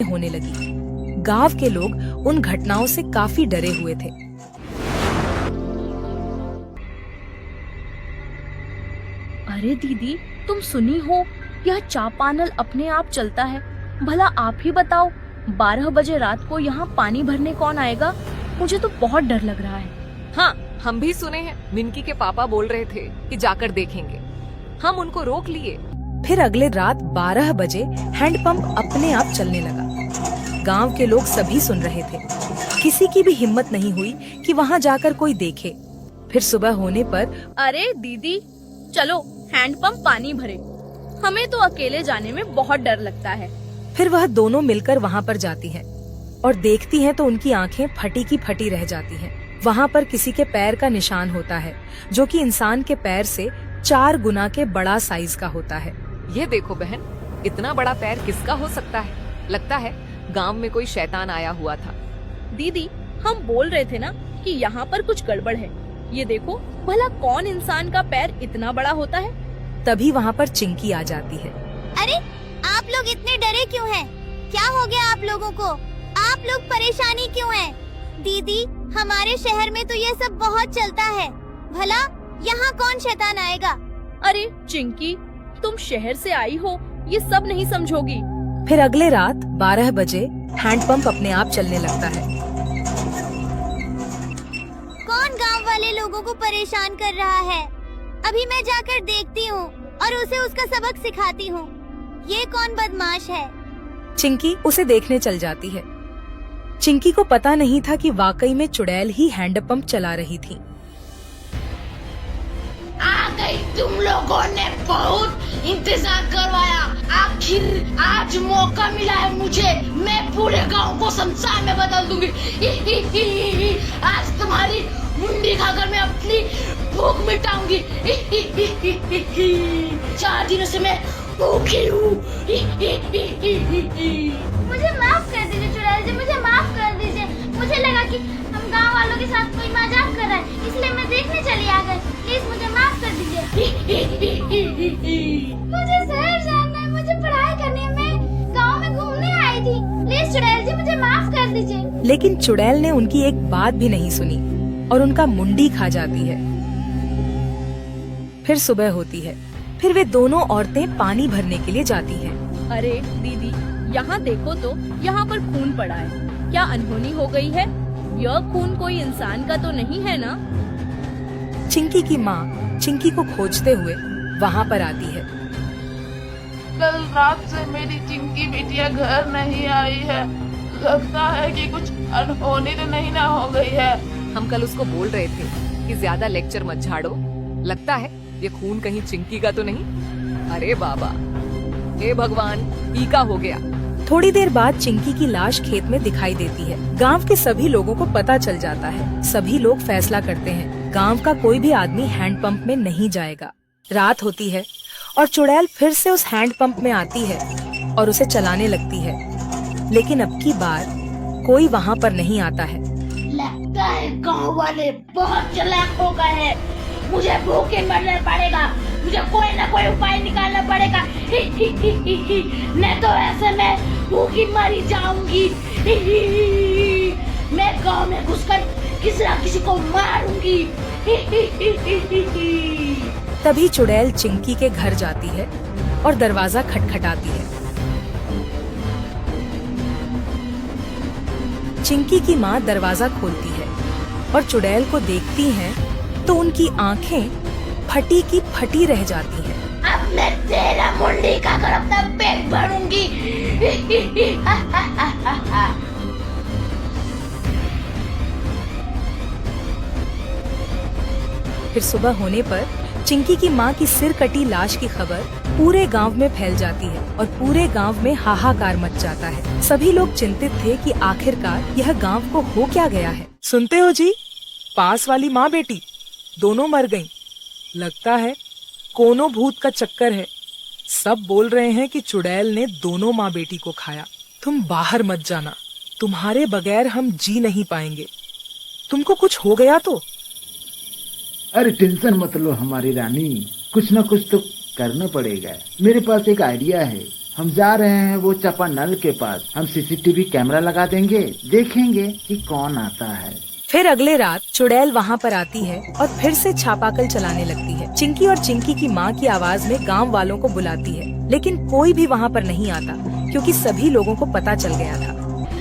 होने लगी। गांव के लोग उन घटनाओं से काफी डरे हुए थे। अरे दीदी, तुम सुनी हो, यह चापानल अपने आप चलता है। भला आप ही बताओ, 12 बजे रात को यहाँ पानी भरने कौन आएगा? मुझे तो बहुत डर लग रहा है। हाँ, हम भी सुने हैं। मिनकी के पापा बोल रहे थे कि जाकर देखेंगे। हम उनको रोक लिए। फिर अगले रात 12 बजे हैंडपंप अपने आप चलने लगा। गांव के लोग सभी सुन रहे थे। किसी की भी हिम्मत नहीं हुई कि वहां जाकर कोई देखे। फिर सुबह होने पर अरे दीदी, चलो हैंडपंप पानी भरे। हमें तो अकेले जाने में बहुत डर लगता है। फिर वह दोनों मिलकर वहां पर जाती हैं और देखती हैं तो उनकी आंखें फटी की फटी रह जाती हैं। वहां पर किसी के पैर का निशान होता है, जो कि इंसान के पैर से 4 गुना के बड़ा साइज का होता है। ये देखो बहन, इतना बड़ा पैर किसका हो सकता है? लगता है गांव में कोई शैतान आया हुआ था। दीदी, हम बोल रहे थे ना कि यहाँ पर कुछ गड़बड़ है। ये देखो, भला कौन इंसान का पैर इतना बड़ा होता है? तभी वहाँ पर चिंकी आ जाती है। अरे, आप लोग इतने डरे क्यों हैं? क्या हो गया आप लोगों को? आप लोग परेशानी क्यों हैं? दीदी, हमारे शहर में तो ये सब बहुत चलता है। भला यहाँ कौन शैतान आएगा? अरे चिंकी, तुम शहर से आई हो, ये सब नहीं समझोगी। फिर अगले रात 12 बजे हैंडपंप अपने आप चलने लगता है। कौन गांव वाले लोगों को परेशान कर रहा है? अभी मैं जाकर देखती हूँ और उसे उसका सबक सिखाती हूँ। ये कौन बदमाश है? चिंकी उसे देखने चल जाती है। चिंकी को पता नहीं था कि वाकई में चुड़ैल ही हैंडपंप चला रही थी। आ गई, तुम लोगों ने बहुत इंतजार करवाया। आखिर आज मौका मिला है मुझे। मैं पूरे गांव को शमशान में बदल दूंगी। आज तुम्हारी मुंडी खाकर मैं अपनी भूख मिटाऊंगी। 4 दिनों से मैं भूखी हूँ। मुझे माफ कर दीजिए चुड़ैल जी, मुझे माफ कर दीजिए। मुझे लगा कि हम गांव वालों के साथ कोई मजाक कर रहा है, इसलिए मैं देखने चली आ गई। प्लीज मुझे माफ कर दीजिए। मुझे शहर जाना है, मुझे पढ़ाई करनी है, मैं गांव में घूमने आई थी। प्लीज चुड़ैल जी, मुझे माफ कर दीजिए। लेकिन चुड़ैल ने उनकी एक बात भी नहीं सुनी और उनका मुंडी खा जाती है। फिर सुबह होती है। फिर वे दोनों औरतें पानी भरने के लिए जाती हैं। अरे दीदी, यहाँ देखो तो, यहाँ पर खून पड़ा है। क्या अनहोनी हो गई है? यह खून कोई इंसान का तो नहीं है ना? चिंकी की माँ चिंकी को खोजते हुए वहाँ पर आती है। कल रात से मेरी चिंकी बिटिया घर नहीं आई है। लगता है कि कुछ अनहोनी तो नहीं ना हो गई है। हम कल उसको बोल रहे थे कि ज्यादा लेक्चर मत झाड़ो। लगता है ये खून कहीं चिंकी का तो नहीं। अरे बाबा, हे भगवान, टीका हो गया। थोड़ी देर बाद चिंकी की लाश खेत में दिखाई देती है। गांव के सभी लोगों को पता चल जाता है। सभी लोग फैसला करते हैं, गांव का कोई भी आदमी हैंडपंप में नहीं जाएगा। रात होती है और चुड़ैल फिर से उस हैंडपंप में आती है और उसे चलाने लगती है। लेकिन अब की बार कोई वहाँ पर नहीं आता है। लगता है गांव वाले बहुत चालाक हो गए हैं। मुझे भूखे मरना पड़ेगा। मुझे कोई ना कोई उपाय निकालना पड़ेगा। नहीं तो ऐसे मैं भूखी मरी जाऊंगी। मैं गांव में घुसकर किसी ना किसी को मारूंगी। तभी चुड़ैल चिंकी के घर जाती है और दरवाजा खटखटाती है। चिंकी की माँ दरवाजा खोलती है और चुड़ैल को देखती हैं तो उनकी आंखें फटी की फटी रह जाती हैं। अब मैं तेरा मुंडी खाकर अपना पेट भरूंगी। फिर सुबह होने पर चिंकी की माँ की सिर कटी लाश की खबर पूरे गांव में फैल जाती है और पूरे गांव में हाहाकार मच जाता है। सभी लोग चिंतित थे कि आखिरकार यह गांव को हो क्या गया है। सुनते हो जी, पास वाली माँ बेटी दोनों मर गईं। लगता है कोनो भूत का चक्कर है। सब बोल रहे हैं कि चुड़ैल ने दोनों माँ बेटी को खाया। तुम बाहर मत जाना, तुम्हारे बगैर हम जी नहीं पाएंगे। तुमको कुछ हो गया तो? अरे टेंशन मत लो हमारी रानी, कुछ ना कुछ तो करना पड़ेगा। मेरे पास एक आइडिया है। हम जा रहे हैं वो चापानल के पास। हम सीसीटीवी कैमरा लगा देंगे, देखेंगे कि कौन आता है। फिर अगले रात चुड़ैल वहाँ पर आती है और फिर से छापाकल चलाने लगती है। चिंकी और चिंकी की माँ की आवाज में गांव वालों को बुलाती है, लेकिन कोई भी वहाँ पर नहीं आता क्योंकि सभी लोगों को पता चल गया था।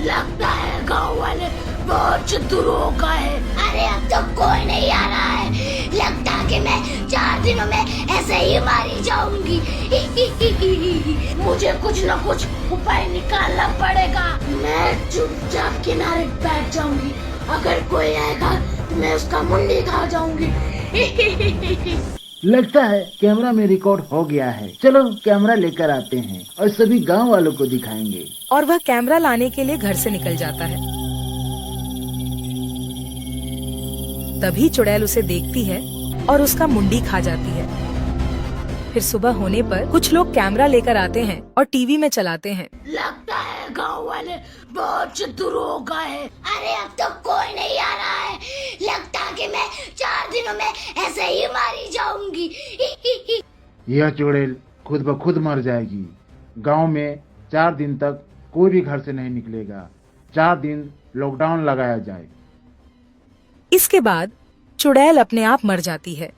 लगता है गांव वाले बहुत चतुर हो गए। अरे अब तो कोई नहीं आ रहा है। लगता है कि मैं 4 दिनों में ऐसे ही मारी जाऊंगी। मुझे कुछ न कुछ उपाय निकालना पड़ेगा। मैं चुपचाप किनारे बैठ जाऊंगी। अगर कोई आएगा मैं उसका मुंडी खा जाऊंगी। लगता है कैमरा में रिकॉर्ड हो गया है। चलो कैमरा लेकर आते हैं और सभी गांव वालों को दिखाएंगे। और वह कैमरा लाने के लिए घर से निकल जाता है। तभी चुड़ैल उसे देखती है और उसका मुंडी खा जाती है। फिर सुबह होने पर कुछ लोग कैमरा लेकर आते हैं और टीवी में चलाते हैं। लगता है गांव वाले बहुत चतुर हो गए। अरे अब तो कोई नहीं आ रहा है। लगता है कि मैं 4 दिनों में ऐसे ही मारी जाऊंगी। यह चुड़ैल खुद ब खुद मर जाएगी। गांव में 4 दिन तक कोई भी घर से नहीं निकलेगा। 4 दिन लॉकडाउन लगाया जाए। इसके बाद चुड़ैल अपने आप मर जाती है।